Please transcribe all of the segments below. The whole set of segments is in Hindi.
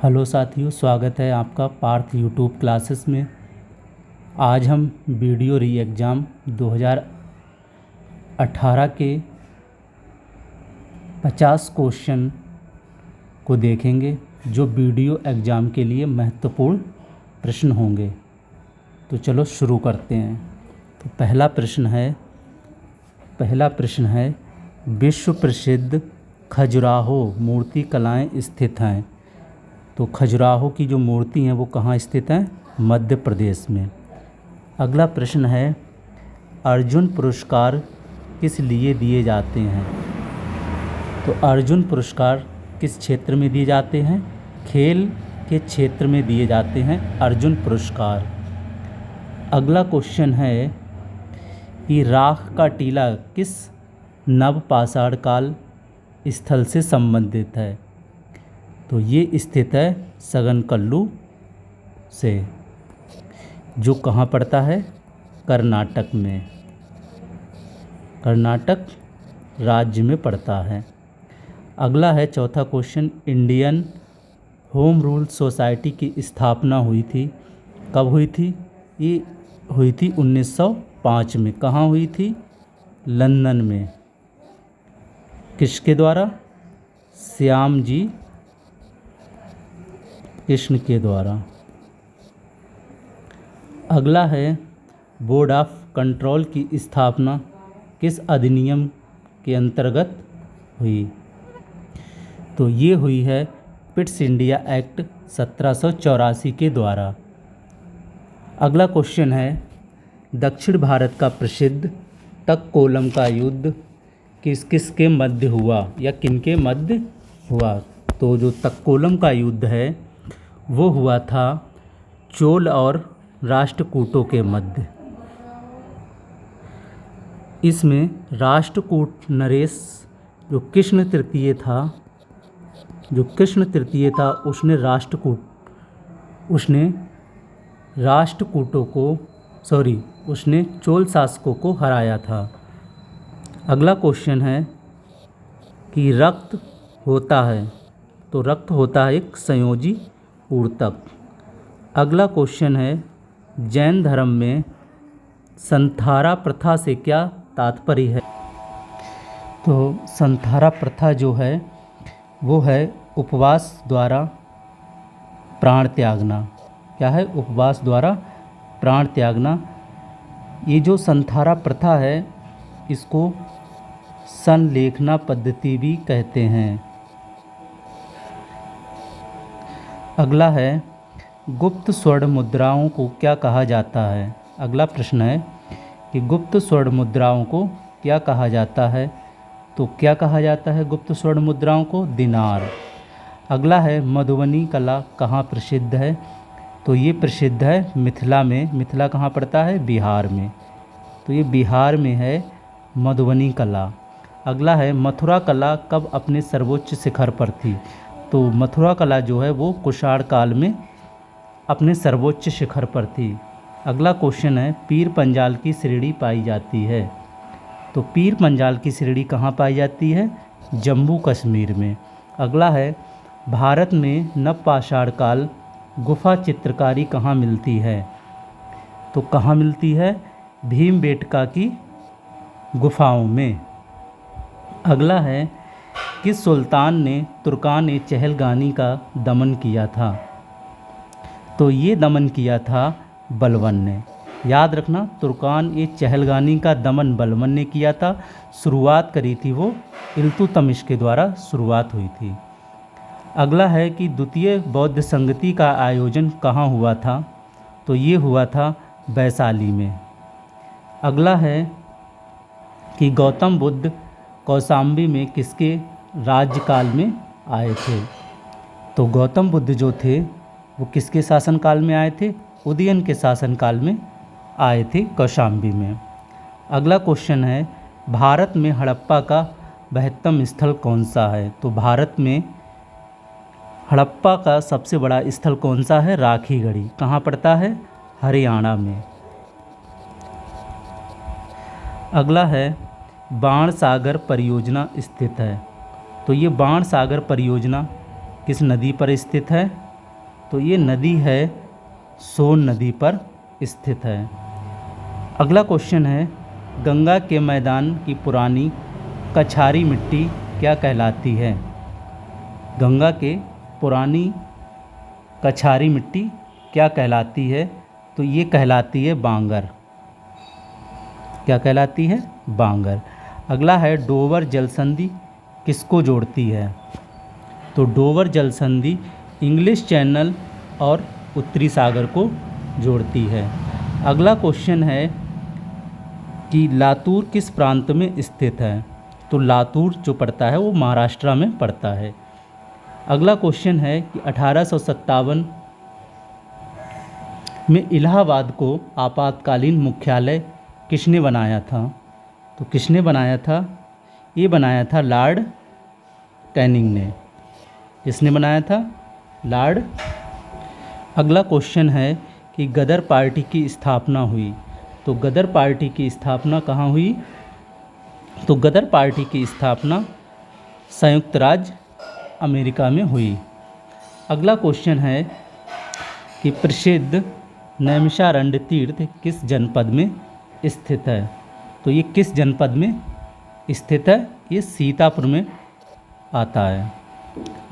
हेलो साथियों, स्वागत है आपका पार्थ यूट्यूब क्लासेस में। आज हम वीडियो री एग्ज़ाम 2018 के 50 क्वेश्चन को देखेंगे जो वीडियो एग्ज़ाम के लिए महत्वपूर्ण प्रश्न होंगे। तो चलो शुरू करते हैं। तो पहला प्रश्न है विश्व प्रसिद्ध खजुराहो मूर्ति कलाएं स्थित हैं। तो खजुराहो की जो मूर्ति हैं वो कहाँ स्थित हैं? मध्य प्रदेश में। अगला प्रश्न है अर्जुन पुरस्कार किस लिए दिए जाते हैं? तो अर्जुन पुरस्कार किस क्षेत्र में दिए जाते हैं? खेल के क्षेत्र में दिए जाते हैं अर्जुन पुरस्कार। अगला क्वेश्चन है कि राख का टीला किस नवपाषाण काल स्थल से संबंधित है? तो ये स्थित है सगनकल्लू से, जो कहाँ पड़ता है? कर्नाटक में, कर्नाटक राज्य में पड़ता है। अगला है चौथा question, Indian home rule society की स्थापना हुई थी, कब हुई थी? ये हुई थी 1905 में। कहाँ हुई थी? लंदन में। किसके द्वारा? श्याम जी कृष्ण के द्वारा। अगला है बोर्ड ऑफ कंट्रोल की स्थापना किस अधिनियम के अंतर्गत हुई? तो ये हुई है पिट्स इंडिया एक्ट 1784 के द्वारा। अगला क्वेश्चन है दक्षिण भारत का प्रसिद्ध तक्कोलम का युद्ध किस किस के मध्य हुआ या किन के मध्य हुआ? तो जो तक्कोलम का युद्ध है वो हुआ था चोल और राष्ट्रकूटों के मध्य। इसमें राष्ट्रकूट नरेश जो कृष्ण तृतीय था उसने चोल शासकों को हराया था। अगला क्वेश्चन है कि रक्त होता है, तो रक्त होता है एक संयोजी ऊर्तक। अगला क्वेश्चन है जैन धर्म में संथारा प्रथा से क्या तात्पर्य है? तो संथारा प्रथा जो है वो है उपवास द्वारा प्राण त्यागना। क्या है? उपवास द्वारा प्राण त्यागना। ये जो संथारा प्रथा है इसको संलेखना पद्धति भी कहते हैं। अगला है गुप्त स्वर्ण मुद्राओं को क्या कहा जाता है? अगला प्रश्न है कि गुप्त स्वर्ण मुद्राओं को क्या कहा जाता है? तो क्या कहा जाता है गुप्त स्वर्ण मुद्राओं को? दिनार। अगला है मधुबनी कला कहाँ प्रसिद्ध है? तो ये प्रसिद्ध है मिथिला में। मिथिला कहाँ पड़ता है? बिहार में। तो ये बिहार में है मधुबनी कला। अगला है मथुरा कला कब अपने सर्वोच्च शिखर पर थी? तो मथुरा कला जो है वो कुषाण काल में अपने सर्वोच्च शिखर पर थी। अगला क्वेश्चन है पीर पंजाल की श्रेणी पाई जाती है। तो पीर पंजाल की श्रेणी कहाँ पाई जाती है? जम्मू कश्मीर में। अगला है भारत में नवपाषाण काल गुफा चित्रकारी कहाँ मिलती है? तो कहाँ मिलती है? भीमबेटका की गुफाओं में। अगला है किस सुल्तान ने तुर्कान ए चहलगानी का दमन किया था? तो ये दमन किया था बलबन ने। याद रखना, तुर्कान ए चहलगानी का दमन बलबन ने किया था। शुरुआत करी थी वो इल्तुतमिश के द्वारा शुरुआत हुई थी। अगला है कि द्वितीय बौद्ध संगति का आयोजन कहाँ हुआ था? तो ये हुआ था वैशाली में। अगला है कि गौतम बुद्ध कौशाम्बी में किसके राज्यकाल में आए थे? तो गौतम बुद्ध जो थे वो किसके शासनकाल में आए थे? उदयन के शासनकाल में आए थे कौशाम्बी में। अगला क्वेश्चन है भारत में हड़प्पा का महत्तम स्थल कौन सा है? तो भारत में हड़प्पा का सबसे बड़ा स्थल कौन सा है? राखीगढ़ी। कहाँ पड़ता है? हरियाणा में। अगला है बाण सागर परियोजना स्थित है। तो ये बाण सागर परियोजना किस नदी पर स्थित है? तो ये नदी है सोन नदी पर स्थित है। अगला क्वेश्चन है, गंगा के मैदान की पुरानी कछारी मिट्टी क्या कहलाती है? गंगा के पुरानी कछारी मिट्टी क्या कहलाती है? तो ये कहलाती है बांगर। क्या कहलाती है? बांगर। अगला है, डोवर जलसंधि किसको जोड़ती है? तो डोवर जलसंधि इंग्लिश चैनल और उत्तरी सागर को जोड़ती है। अगला क्वेश्चन है कि लातूर किस प्रांत में स्थित है? तो लातूर जो पड़ता है वो महाराष्ट्र में पड़ता है। अगला क्वेश्चन है कि 1857 में इलाहाबाद को आपातकालीन मुख्यालय किसने बनाया था? तो किसने बनाया था? ये बनाया था लॉर्ड कैनिंग ने। किसने बनाया था? लॉर्ड। अगला क्वेश्चन है कि गदर पार्टी की स्थापना हुई। तो गदर पार्टी की स्थापना कहाँ हुई? तो गदर पार्टी की स्थापना संयुक्त राज्य अमेरिका में हुई। अगला क्वेश्चन है कि प्रसिद्ध नैमिषारण्य तीर्थ किस जनपद में स्थित है? तो ये किस जनपद में स्थित है? ये सीतापुर में आता है।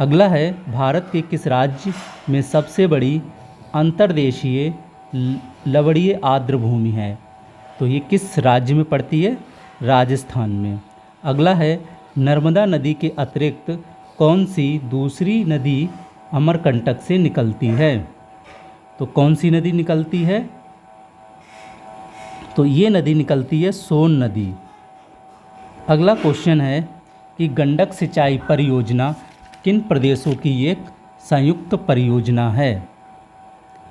अगला है, भारत के किस राज्य में सबसे बड़ी अंतर्देशीय लवणीय आर्द्र भूमि है? तो ये किस राज्य में पड़ती है? राजस्थान में। अगला है, नर्मदा नदी के अतिरिक्त कौन सी दूसरी नदी अमरकंटक से निकलती है? तो कौन सी नदी निकलती है? तो ये नदी निकलती है सोन नदी। अगला क्वेश्चन है कि गंडक सिंचाई परियोजना किन प्रदेशों की एक संयुक्त परियोजना है?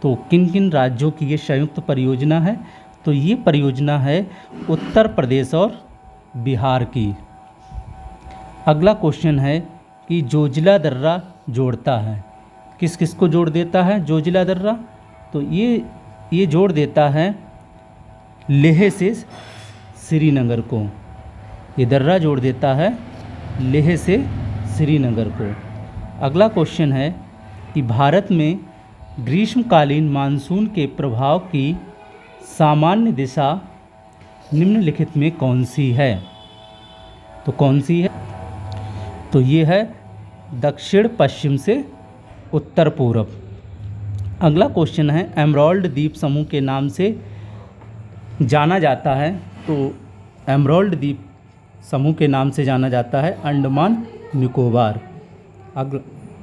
तो किन किन राज्यों की ये संयुक्त परियोजना है? तो ये परियोजना है उत्तर प्रदेश और बिहार की। अगला क्वेश्चन है कि जोजिला दर्रा जोड़ता है, किस किस को जोड़ देता है जोजिला दर्रा? तो ये जोड़ देता है लेह से श्रीनगर को। ये दर्रा जोड़ देता है लेह से श्रीनगर को। अगला क्वेश्चन है कि भारत में ग्रीष्मकालीन मानसून के प्रभाव की सामान्य दिशा निम्नलिखित में कौन सी है? तो कौन सी है? तो ये है दक्षिण पश्चिम से उत्तर पूर्व। अगला क्वेश्चन है, एमराल्ड द्वीप समूह के नाम से जाना जाता है। तो एमराल्ड द्वीप समूह के नाम से जाना जाता है अंडमान निकोबार।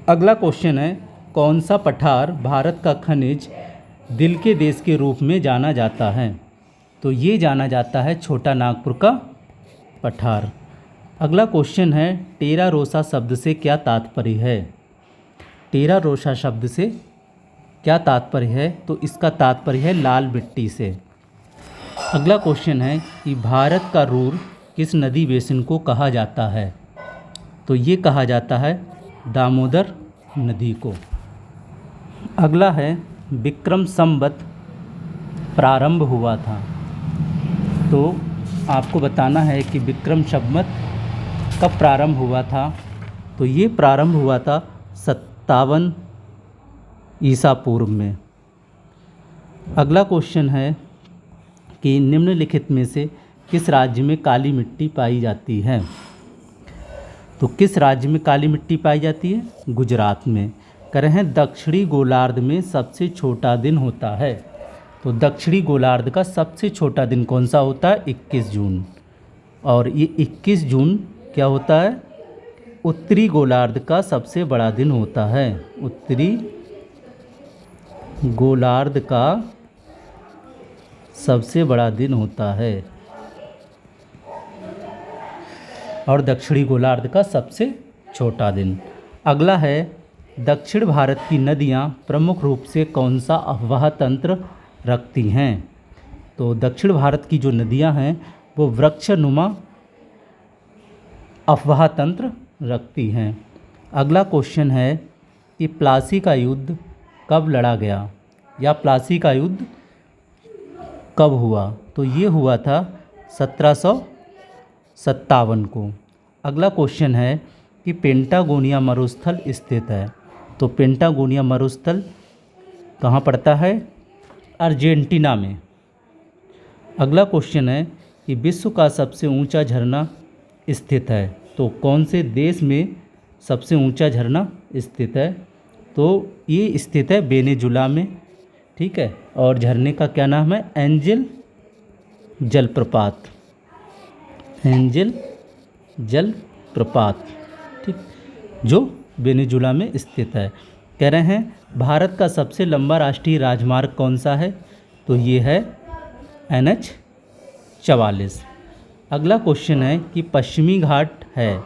अगला क्वेश्चन है, कौन सा पठार भारत का खनिज दिल के देश के रूप में जाना जाता है? तो ये जाना जाता है छोटा नागपुर का पठार। अगला क्वेश्चन है, टेरा रोसा शब्द से क्या तात्पर्य है? टेरा रोसा शब्द से क्या तात्पर्य है? तो इसका तात्पर्य है लाल मिट्टी से। अगला क्वेश्चन है कि भारत का रूर किस नदी बेसिन को कहा जाता है? तो ये कहा जाता है दामोदर नदी को। अगला है, विक्रम संवत प्रारंभ हुआ था। तो आपको बताना है कि विक्रम संवत कब प्रारंभ हुआ था? तो ये प्रारंभ हुआ था 57 ईसा पूर्व में। अगला क्वेश्चन है कि निम्नलिखित में से किस राज्य में काली मिट्टी पाई जाती है? तो किस राज्य में काली मिट्टी पाई जाती है? गुजरात में। कह रहे हैं दक्षिणी गोलार्ध में सबसे छोटा दिन होता है। तो दक्षिणी गोलार्ध का सबसे छोटा दिन कौन सा होता है? 21 जून। और ये 21 जून क्या होता है? उत्तरी गोलार्ध का सबसे बड़ा दिन होता है। उत्तरी गोलार्ध का सबसे बड़ा दिन होता है और दक्षिणी गोलार्ध का सबसे छोटा दिन। अगला है, दक्षिण भारत की नदियाँ प्रमुख रूप से कौन सा अफवाह तंत्र रखती हैं? तो दक्षिण भारत की जो नदियाँ हैं वो वृक्षनुमा अफवाह तंत्र रखती हैं। अगला क्वेश्चन है कि प्लासी का युद्ध कब लड़ा गया या प्लासी का युद्ध कब हुआ? तो ये हुआ था 1757 को। अगला क्वेश्चन है कि पेंटागोनिया मरुस्थल स्थित है। तो पेंटागोनिया मरुस्थल कहाँ पड़ता है? अर्जेंटीना में। अगला क्वेश्चन है कि विश्व का सबसे ऊंचा झरना स्थित है, तो कौन से देश में सबसे ऊंचा झरना स्थित है? तो ये स्थित है वेनेजुला में, ठीक है। और झरने का क्या नाम है? एंजल जलप्रपात, एंजल जलप्रपात, ठीक, जो वेनेजुला में स्थित है। कह रहे हैं भारत का सबसे लंबा राष्ट्रीय राजमार्ग कौन सा है? तो ये है NH 44। अगला क्वेश्चन है कि पश्चिमी घाट है।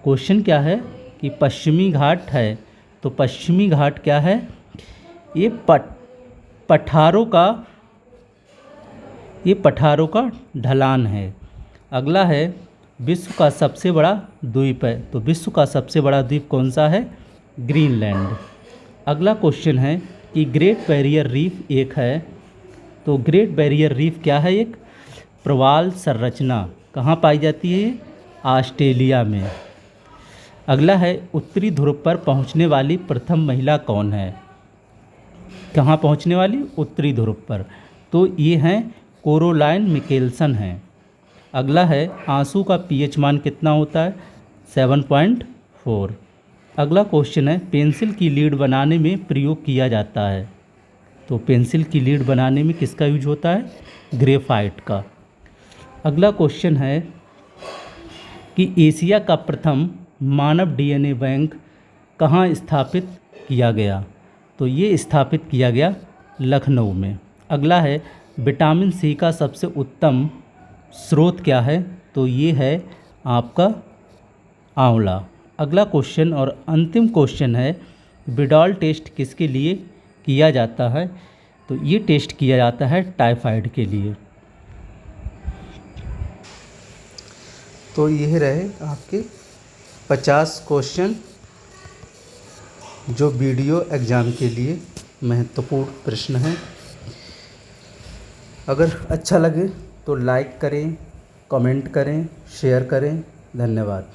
क्वेश्चन क्या है कि पश्चिमी घाट है, तो पश्चिमी घाट क्या है? ये पठारों का ढलान है। अगला है विश्व का सबसे बड़ा द्वीप है, तो विश्व का सबसे बड़ा द्वीप कौन सा है? ग्रीनलैंड। अगला क्वेश्चन है कि ग्रेट बैरियर रीफ एक है, तो ग्रेट बैरियर रीफ क्या है? एक प्रवाल संरचना। कहाँ पाई जाती है? ऑस्ट्रेलिया में। अगला है उत्तरी ध्रुव पर पहुँचने वाली प्रथम महिला कौन है? कहाँ पहुँचने वाली? उत्तरी ध्रुव पर। तो ये हैं कैरोलाइन मिकेल्सन हैं। अगला है आंसू का pH मान कितना होता है? 7.4। अगला क्वेश्चन है पेंसिल की लीड बनाने में प्रयोग किया जाता है, तो पेंसिल की लीड बनाने में किसका यूज होता है? ग्रेफाइट का। अगला क्वेश्चन है कि एशिया का प्रथम मानव DNA बैंक कहाँ स्थापित किया गया? तो ये स्थापित किया गया लखनऊ में। अगला है विटामिन C का सबसे उत्तम स्रोत क्या है? तो ये है आपका आंवला। अगला क्वेश्चन और अंतिम क्वेश्चन है विडॉल टेस्ट किसके लिए किया जाता है? तो ये टेस्ट किया जाता है टाइफाइड के लिए। तो यह रहे आपके 50 क्वेश्चन जो वीडियो एग्ज़ाम के लिए महत्वपूर्ण प्रश्न हैं। अगर अच्छा लगे तो लाइक करें, कमेंट करें, शेयर करें। धन्यवाद।